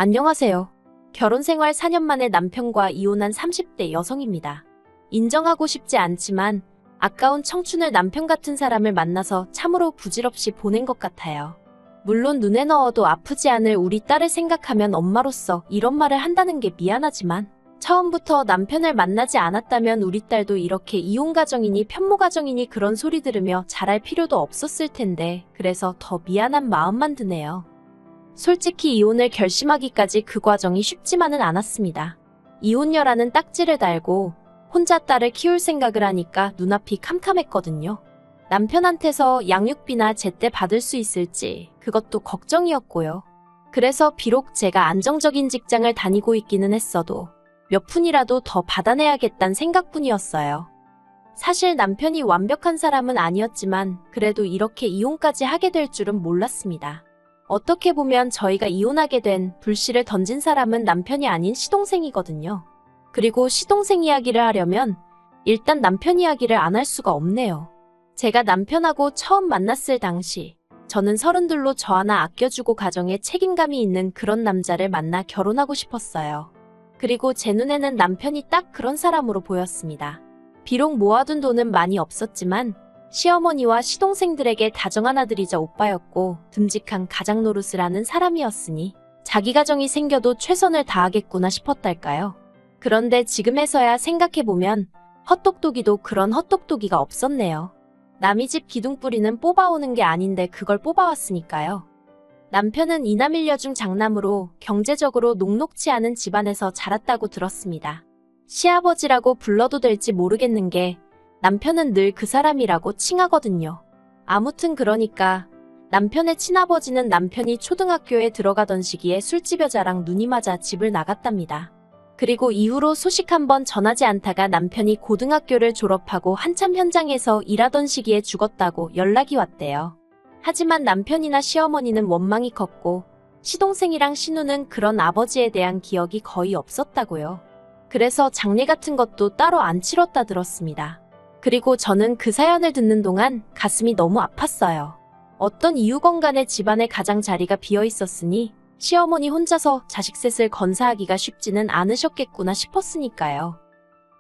안녕하세요. 결혼생활 4년 만에 남편과 이혼한 30대 여성입니다. 인정하고 싶지 않지만 아까운 청춘을 남편 같은 사람을 만나서 참으로 부질없이 보낸 것 같아요. 물론 눈에 넣어도 아프지 않을 우리 딸을 생각하면 엄마로서 이런 말을 한다는 게 미안하지만 처음부터 남편을 만나지 않았다면 우리 딸도 이렇게 이혼 가정이니 편모 가정이니 그런 소리 들으며 자랄 필요도 없었을 텐데 그래서 더 미안한 마음만 드네요. 솔직히 이혼을 결심하기까지 그 과정이 쉽지만은 않았습니다. 이혼녀라는 딱지를 달고 혼자 딸을 키울 생각을 하니까 눈앞이 캄캄했거든요. 남편한테서 양육비나 제때 받을 수 있을지 그것도 걱정이었고요. 그래서 비록 제가 안정적인 직장을 다니고 있기는 했어도 몇 푼이라도 더 받아내야겠다는 생각뿐이었어요. 사실 남편이 완벽한 사람은 아니었지만 그래도 이렇게 이혼까지 하게 될 줄은 몰랐습니다. 어떻게 보면 저희가 이혼하게 된 불씨를 던진 사람은 남편이 아닌 시동생이거든요. 그리고 시동생 이야기를 하려면 일단 남편 이야기를 안 할 수가 없네요. 제가 남편하고 처음 만났을 당시 저는 32로 저 하나 아껴주고 가정에 책임감이 있는 그런 남자를 만나 결혼하고 싶었어요. 그리고 제 눈에는 남편이 딱 그런 사람으로 보였습니다. 비록 모아둔 돈은 많이 없었지만 시어머니와 시동생들에게 다정한 아들이자 오빠였고 듬직한 가장 노릇을 하는 사람이었으니 자기 가정이 생겨도 최선을 다하겠구나 싶었달까요. 그런데 지금에서야 생각해보면 헛똑똑이도 그런 헛똑똑이가 없었네요. 남의 집 기둥뿌리는 뽑아오는 게 아닌데 그걸 뽑아왔으니까요. 남편은 이남 일녀중 장남으로 경제적으로 녹록치 않은 집안에서 자랐다고 들었습니다. 시아버지라고 불러도 될지 모르겠는 게 남편은 늘 그 사람이라고 칭하거든요. 아무튼 그러니까 남편의 친아버지는 남편이 초등학교에 들어가던 시기에 술집 여자랑 눈이 맞아 집을 나갔답니다. 그리고 이후로 소식 한번 전하지 않다가 남편이 고등학교를 졸업하고 한참 현장에서 일하던 시기에 죽었다고 연락이 왔대요. 하지만 남편이나 시어머니는 원망이 컸고 시동생이랑 신우는 그런 아버지에 대한 기억이 거의 없었다고요. 그래서 장례 같은 것도 따로 안 치렀다 들었습니다. 그리고 저는 그 사연을 듣는 동안 가슴이 너무 아팠어요. 어떤 이유건 간에 집안에 가장 자리가 비어 있었으니 시어머니 혼자서 자식 셋을 건사하기가 쉽지는 않으셨겠구나 싶었으니까요.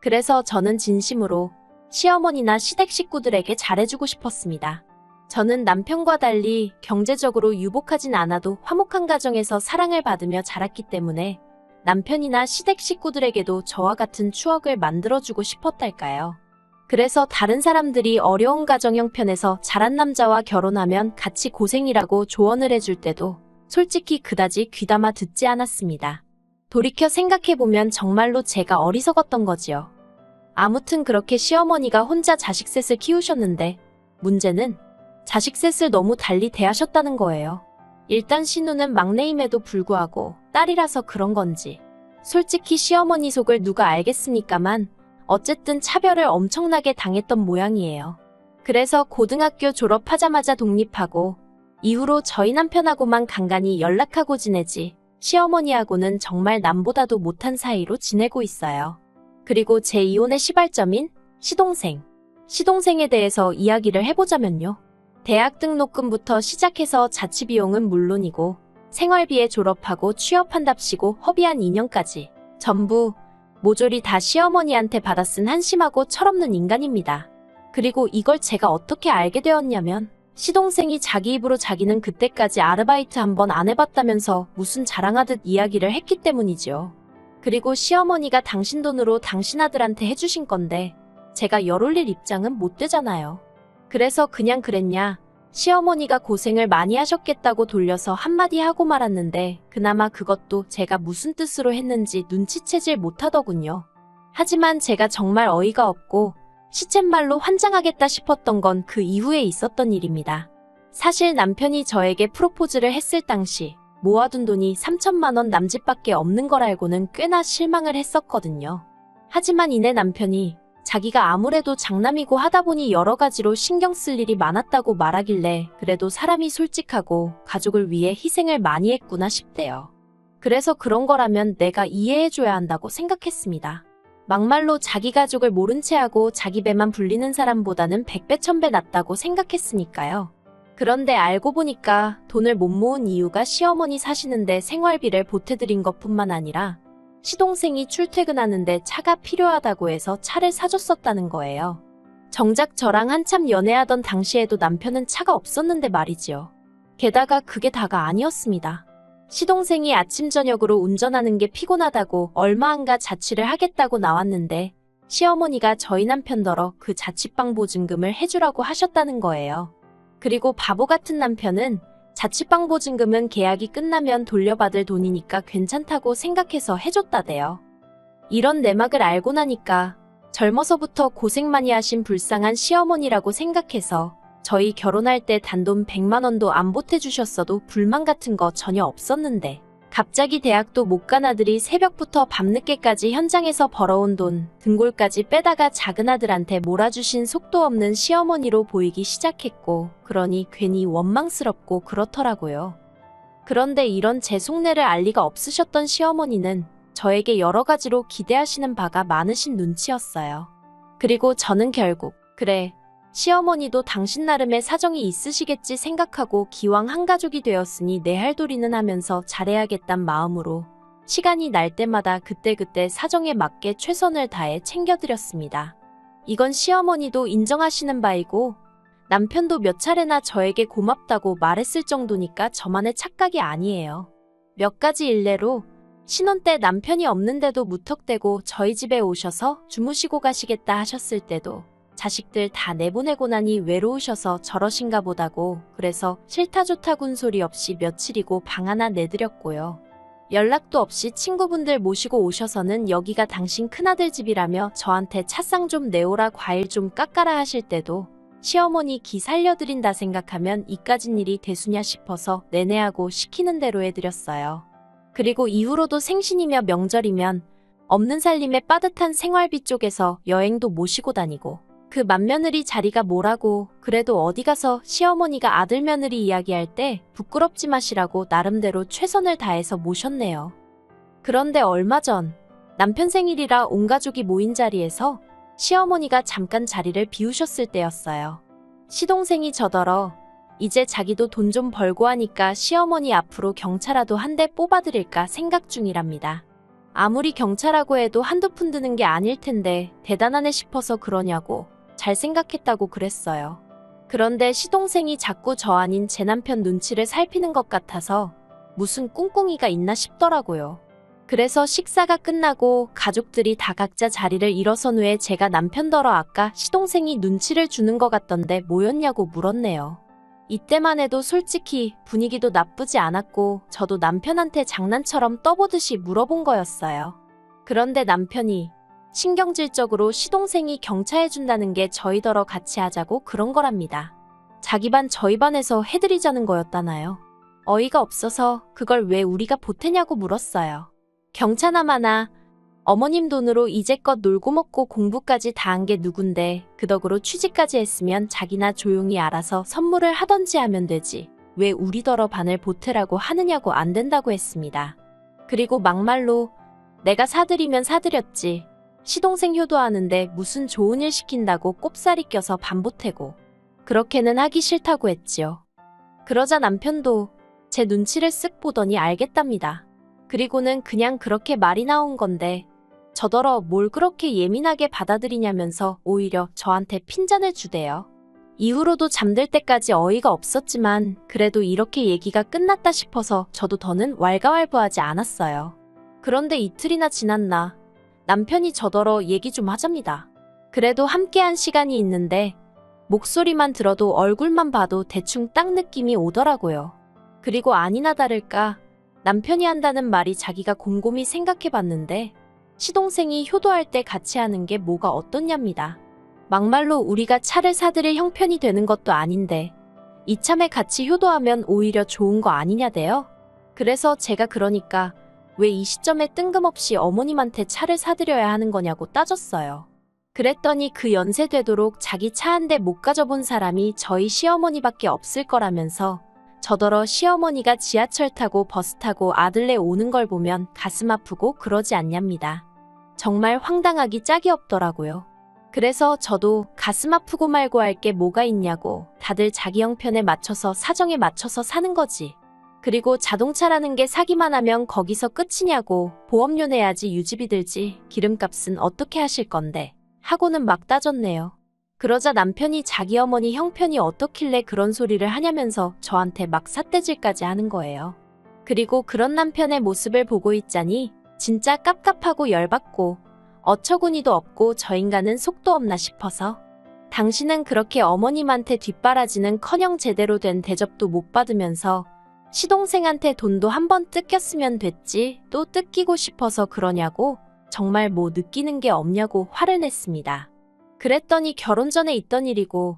그래서 저는 진심으로 시어머니나 시댁 식구들에게 잘해주고 싶었습니다. 저는 남편과 달리 경제적으로 유복하진 않아도 화목한 가정에서 사랑을 받으며 자랐기 때문에 남편이나 시댁 식구들에게도 저와 같은 추억을 만들어주고 싶었달까요. 그래서 다른 사람들이 어려운 가정 형편에서 자란 남자와 결혼하면 같이 고생이라고 조언을 해줄 때도 솔직히 그다지 귀담아 듣지 않았습니다. 돌이켜 생각해보면 정말로 제가 어리석었던 거지요. 아무튼 그렇게 시어머니가 혼자 자식 셋을 키우셨는데 문제는 자식 셋을 너무 달리 대하셨다는 거예요. 일단 신우는 막내임에도 불구하고 딸이라서 그런 건지 솔직히 시어머니 속을 누가 알겠습니까만 어쨌든 차별을 엄청나게 당했던 모양이에요. 그래서 고등학교 졸업하자마자 독립하고 이후로 저희 남편하고만 간간히 연락하고 지내지 시어머니하고는 정말 남보다도 못한 사이로 지내고 있어요. 그리고 제 이혼의 시발점인 시동생에 대해서 이야기를 해보자면요. 대학 등록금부터 시작해서 자취비용은 물론이고 생활비에 졸업하고 취업한답시고 허비한 2년까지 전부 모조리 다 시어머니한테 받아 쓴 한심하고 철없는 인간입니다. 그리고 이걸 제가 어떻게 알게 되었냐면 시동생이 자기 입으로 자기는 그때까지 아르바이트 한 번 안 해봤다면서 무슨 자랑하듯 이야기를 했기 때문이지요. 그리고 시어머니가 당신 돈으로 당신 아들한테 해주신 건데 제가 열 올릴 입장은 못 되잖아요. 그래서 그냥 그랬냐 시어머니가 고생을 많이 하셨겠다고 돌려서 한마디 하고 말았는데 그나마 그것도 제가 무슨 뜻으로 했는지 눈치채질 못하더군요. 하지만 제가 정말 어이가 없고 시쳇말로 환장하겠다 싶었던 건 그 이후에 있었던 일입니다. 사실 남편이 저에게 프로포즈를 했을 당시 모아둔 돈이 3천만 원 남짓밖에 없는 걸 알고는 꽤나 실망을 했었거든요. 하지만 이내 남편이 자기가 아무래도 장남이고 하다 보니 여러 가지로 신경 쓸 일이 많았다고 말하길래 그래도 사람이 솔직하고 가족을 위해 희생을 많이 했구나 싶대요. 그래서 그런 거라면 내가 이해해줘야 한다고 생각했습니다. 막말로 자기 가족을 모른 채 하고 자기 배만 불리는 사람보다는 100배 1000배 낫다고 생각했으니까요. 그런데 알고 보니까 돈을 못 모은 이유가 시어머니 사시는데 생활비를 보태드린 것뿐만 아니라 시동생이 출퇴근하는데 차가 필요하다고 해서 차를 사줬었다는 거예요. 정작 저랑 한참 연애하던 당시에도 남편은 차가 없었는데 말이지요. 게다가 그게 다가 아니었습니다. 시동생이 아침 저녁으로 운전하는 게 피곤하다고 얼마 안가 자취를 하겠다고 나왔는데 시어머니가 저희 남편더러 그 자취방 보증금을 해주라고 하셨다는 거예요. 그리고 바보 같은 남편은 자취방 보증금은 계약이 끝나면 돌려받을 돈이니까 괜찮다고 생각해서 해줬다대요. 이런 내막을 알고 나니까 젊어서부터 고생 많이 하신 불쌍한 시어머니라고 생각해서 저희 결혼할 때 단돈 100만 원도 안 보태주셨어도 불만 같은 거 전혀 없었는데 갑자기 대학도 못 간 아들이 새벽부터 밤늦게까지 현장에서 벌어온 돈 등골까지 빼다가 작은 아들한테 몰아주신 속도 없는 시어머니로 보이기 시작했고 그러니 괜히 원망스럽고 그렇더라고요. 그런데 이런 제 속내를 알 리가 없으셨던 시어머니는 저에게 여러 가지로 기대하시는 바가 많으신 눈치였어요. 그리고 저는 결국 그래 시어머니도 당신 나름의 사정이 있으시겠지 생각하고 기왕 한 가족이 되었으니 내 할 도리는 하면서 잘해야겠단 마음으로 시간이 날 때마다 그때그때 사정에 맞게 최선을 다해 챙겨드렸습니다. 이건 시어머니도 인정하시는 바이고 남편도 몇 차례나 저에게 고맙다고 말했을 정도니까 저만의 착각이 아니에요. 몇 가지 일례로 신혼 때 남편이 없는데도 무턱대고 저희 집에 오셔서 주무시고 가시겠다 하셨을 때도 자식들 다 내보내고 나니 외로우셔서 저러신가 보다고 그래서 싫다 좋다군 소리 없이 며칠이고 방 하나 내드렸고요. 연락도 없이 친구분들 모시고 오셔서는 여기가 당신 큰아들 집이라며 저한테 차상 좀 내오라 과일 좀 깎아라 하실 때도 시어머니 기 살려드린다 생각하면 이까진 일이 대수냐 싶어서 내내하고 시키는 대로 해드렸어요. 그리고 이후로도 생신이며 명절이면 없는 살림에 빠듯한 생활비 쪽에서 여행도 모시고 다니고 그 맏며느리 자리가 뭐라고 그래도 어디 가서 시어머니가 아들 며느리 이야기할 때 부끄럽지 마시라고 나름대로 최선을 다해서 모셨네요. 그런데 얼마 전 남편 생일이라 온 가족이 모인 자리에서 시어머니가 잠깐 자리를 비우셨을 때였어요. 시동생이 저더러 이제 자기도 돈 좀 벌고 하니까 시어머니 앞으로 경차라도 한 대 뽑아드릴까 생각 중이랍니다. 아무리 경차라고 해도 한두 푼 드는 게 아닐 텐데 대단하네 싶어서 그러냐고 잘 생각했다고 그랬어요. 그런데 시동생이 자꾸 저 아닌 제 남편 눈치를 살피는 것 같아서 무슨 꿍꿍이가 있나 싶더라고요. 그래서 식사가 끝나고 가족들이 다 각자 자리를 일어선 후에 제가 남편더러 아까 시동생이 눈치를 주는 것 같던데 뭐였냐고 물었네요. 이때만 해도 솔직히 분위기도 나쁘지 않았고 저도 남편한테 장난처럼 떠보듯이 물어본 거였어요. 그런데 남편이 신경질적으로 시동생이 경차해준다는 게 저희더러 같이 하자고 그런 거랍니다. 자기 반 저희 반에서 해드리자는 거였다나요. 어이가 없어서 그걸 왜 우리가 보태냐고 물었어요. 경차나마나 어머님 돈으로 이제껏 놀고 먹고 공부까지 다 한 게 누군데 그 덕으로 취직까지 했으면 자기나 조용히 알아서 선물을 하던지 하면 되지. 왜 우리더러 반을 보태라고 하느냐고 안 된다고 했습니다. 그리고 막말로 내가 사드리면 사드렸지. 시동생 효도하는데 무슨 좋은 일 시킨다고 꼽사리 껴서 반 보태고 그렇게는 하기 싫다고 했지요. 그러자 남편도 제 눈치를 쓱 보더니 알겠답니다. 그리고는 그냥 그렇게 말이 나온 건데 저더러 뭘 그렇게 예민하게 받아들이냐면서 오히려 저한테 핀잔을 주대요. 이후로도 잠들 때까지 어이가 없었지만 그래도 이렇게 얘기가 끝났다 싶어서 저도 더는 왈가왈부하지 않았어요. 그런데 이틀이나 지났나 남편이 저더러 얘기 좀 하잡니다. 그래도 함께한 시간이 있는데 목소리만 들어도 얼굴만 봐도 대충 딱 느낌이 오더라고요. 그리고 아니나 다를까 남편이 한다는 말이 자기가 곰곰이 생각해봤는데 시동생이 효도할 때 같이 하는 게 뭐가 어떻냐입니다. 막말로 우리가 차를 사드릴 형편이 되는 것도 아닌데 이참에 같이 효도하면 오히려 좋은 거 아니냐대요. 그래서 제가 그러니까 왜 이 시점에 뜬금없이 어머님한테 차를 사드려야 하는 거냐고 따졌어요. 그랬더니 그 연세 되도록 자기 차 한 대 못 가져본 사람이 저희 시어머니밖에 없을 거라면서 저더러 시어머니가 지하철 타고 버스 타고 아들네 오는 걸 보면 가슴 아프고 그러지 않냐입니다. 정말 황당하기 짝이 없더라고요. 그래서 저도 가슴 아프고 말고 할 게 뭐가 있냐고, 다들 자기 형편에 맞춰서 사정에 맞춰서 사는 거지. 그리고 자동차라는 게 사기만 하면 거기서 끝이냐고, 보험료 내야지 유지비 들지, 기름값은 어떻게 하실 건데 하고는 막 따졌네요. 그러자 남편이 자기 어머니 형편이 어떻길래 그런 소리를 하냐면서 저한테 막 삿대질까지 하는 거예요. 그리고 그런 남편의 모습을 보고 있자니 진짜 깝깝하고 열받고 어처구니도 없고 저 인간은 속도 없나 싶어서, 당신은 그렇게 어머님한테 뒷바라지는커녕 제대로 된 대접도 못 받으면서 시동생한테 돈도 한 번 뜯겼으면 됐지 또 뜯기고 싶어서 그러냐고, 정말 뭐 느끼는 게 없냐고 화를 냈습니다. 그랬더니 결혼 전에 있던 일이고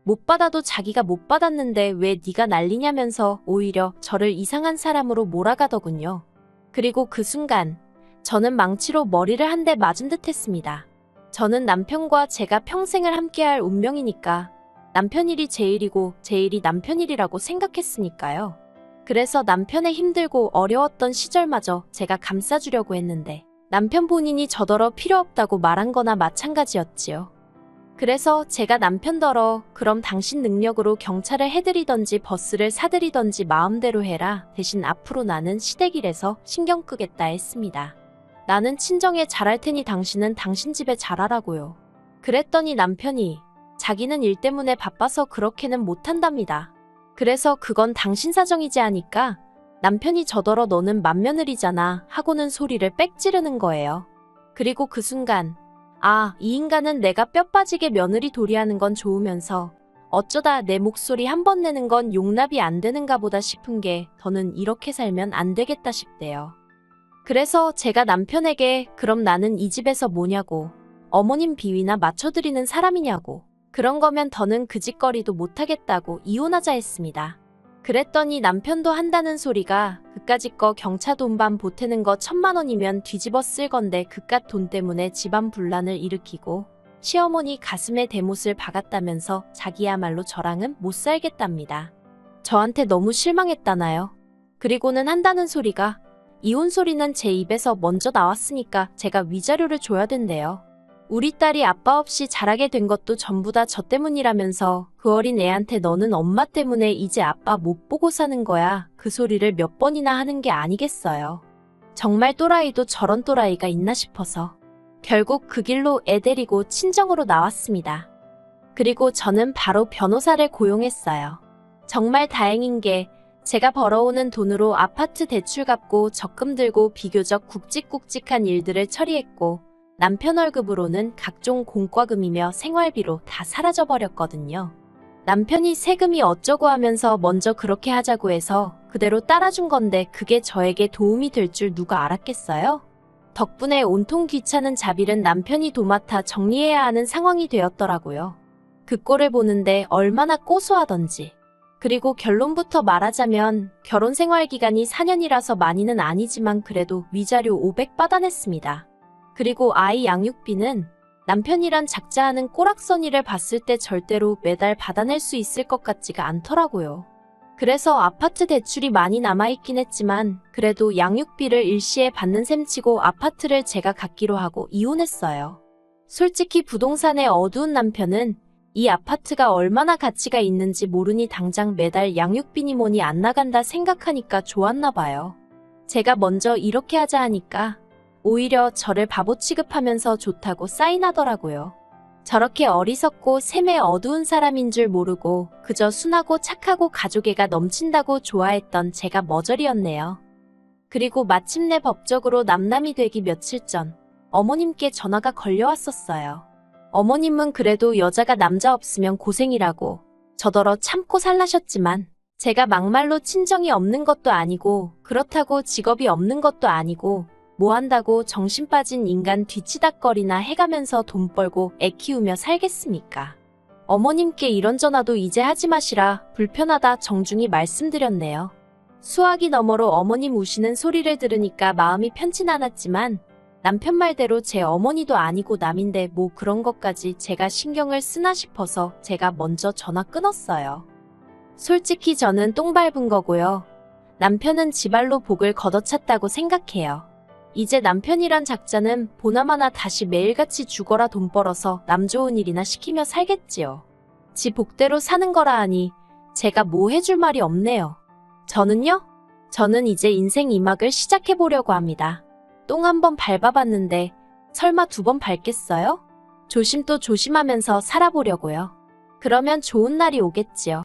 못 받아도 자기가 못 받았는데 왜 네가 난리냐면서 오히려 저를 이상한 사람으로 몰아가더군요. 그리고 그 순간 저는 망치로 머리를 한 대 맞은 듯 했습니다. 저는 남편과 제가 평생을 함께할 운명이니까 남편 일이 제 일이고 제 일이 남편 일이라고 생각했으니까요. 그래서 남편의 힘들고 어려웠던 시절마저 제가 감싸주려고 했는데 남편 본인이 저더러 필요 없다고 말한 거나 마찬가지였지요. 그래서 제가 남편더러 그럼 당신 능력으로 경찰을 해드리던지 버스를 사드리던지 마음대로 해라, 대신 앞으로 나는 시댁일에서 신경 끄겠다 했습니다. 나는 친정에 잘할 테니 당신은 당신 집에 잘하라고요. 그랬더니 남편이 자기는 일 때문에 바빠서 그렇게는 못한답니다. 그래서 그건 당신 사정이지 하니까 남편이 저더러 너는 맏며느리잖아 하고는 소리를 빽 지르는 거예요. 그리고 그 순간 아, 이 인간은 내가 뼈 빠지게 며느리 도리하는 건 좋으면서 어쩌다 내 목소리 한 번 내는 건 용납이 안 되는가 보다 싶은 게 더는 이렇게 살면 안 되겠다 싶대요. 그래서 제가 남편에게 그럼 나는 이 집에서 뭐냐고, 어머님 비위나 맞춰드리는 사람이냐고, 그런 거면 더는 그 짓거리도 못하겠다고 이혼하자 했습니다. 그랬더니 남편도 한다는 소리가 그까짓 거 경차 돈반 보태는 거 1000만 원이면 뒤집어 쓸 건데 그깟 돈 때문에 집안 분란을 일으키고 시어머니 가슴에 대못을 박았다면서 자기야말로 저랑은 못 살겠답니다. 저한테 너무 실망했다나요. 그리고는 한다는 소리가 이혼 소리는 제 입에서 먼저 나왔으니까 제가 위자료를 줘야 된대요. 우리 딸이 아빠 없이 자라게 된 것도 전부 다 저 때문이라면서 그 어린 애한테 너는 엄마 때문에 이제 아빠 못 보고 사는 거야, 그 소리를 몇 번이나 하는 게 아니겠어요. 정말 또라이도 저런 또라이가 있나 싶어서 결국 그 길로 애 데리고 친정으로 나왔습니다. 그리고 저는 바로 변호사를 고용했어요. 정말 다행인 게 제가 벌어오는 돈으로 아파트 대출 갚고 적금 들고 비교적 굵직굵직한 일들을 처리했고 남편 월급으로는 각종 공과금이며 생활비로 다 사라져버렸거든요. 남편이 세금이 어쩌고 하면서 먼저 그렇게 하자고 해서 그대로 따라준 건데 그게 저에게 도움이 될 줄 누가 알았겠어요? 덕분에 온통 귀찮은 자비는 남편이 도맡아 정리해야 하는 상황이 되었더라고요. 그 꼴을 보는데 얼마나 고소하던지. 그리고 결론부터 말하자면 결혼 생활 기간이 4년이라서 많이는 아니지만 그래도 위자료 500 받아냈습니다. 그리고 아이 양육비는 남편이란 작자하는 꼬락서니를 봤을 때 절대로 매달 받아낼 수 있을 것 같지가 않더라고요. 그래서 아파트 대출이 많이 남아있긴 했지만 그래도 양육비를 일시에 받는 셈치고 아파트를 제가 갖기로 하고 이혼했어요. 솔직히 부동산의 어두운 남편은 이 아파트가 얼마나 가치가 있는지 모르니 당장 매달 양육비니 뭐니 안 나간다 생각하니까 좋았나 봐요. 제가 먼저 이렇게 하자 하니까 오히려 저를 바보 취급하면서 좋다고 사인하더라고요. 저렇게 어리석고 셈에 어두운 사람인 줄 모르고 그저 순하고 착하고 가족애가 넘친다고 좋아했던 제가 머저리였네요. 그리고 마침내 법적으로 남남이 되기 며칠 전 어머님께 전화가 걸려왔었어요. 어머님은 그래도 여자가 남자 없으면 고생이라고 저더러 참고 살라셨지만 제가 막말로 친정이 없는 것도 아니고 그렇다고 직업이 없는 것도 아니고 뭐 한다고 정신 빠진 인간 뒤치다꺼리나 해가면서 돈 벌고 애 키우며 살겠습니까? 어머님께 이런 전화도 이제 하지 마시라 불편하다 정중히 말씀드렸네요. 수화기 너머로 어머님 우시는 소리를 들으니까 마음이 편치 않았지만 남편 말대로 제 어머니도 아니고 남인데 뭐 그런 것까지 제가 신경을 쓰나 싶어서 제가 먼저 전화 끊었어요. 솔직히 저는 똥 밟은 거고요. 남편은 지발로 복을 걷어찼다고 생각해요. 이제 남편이란 작자는 보나마나 다시 매일같이 죽어라 돈 벌어서 남 좋은 일이나 시키며 살겠지요. 지 복대로 사는 거라 하니 제가 뭐 해줄 말이 없네요. 저는 이제 인생 2막을 시작해보려고 합니다. 똥 한 번 밟아봤는데 설마 2번 밟겠어요? 조심 또 조심하면서 살아보려고요. 그러면 좋은 날이 오겠지요.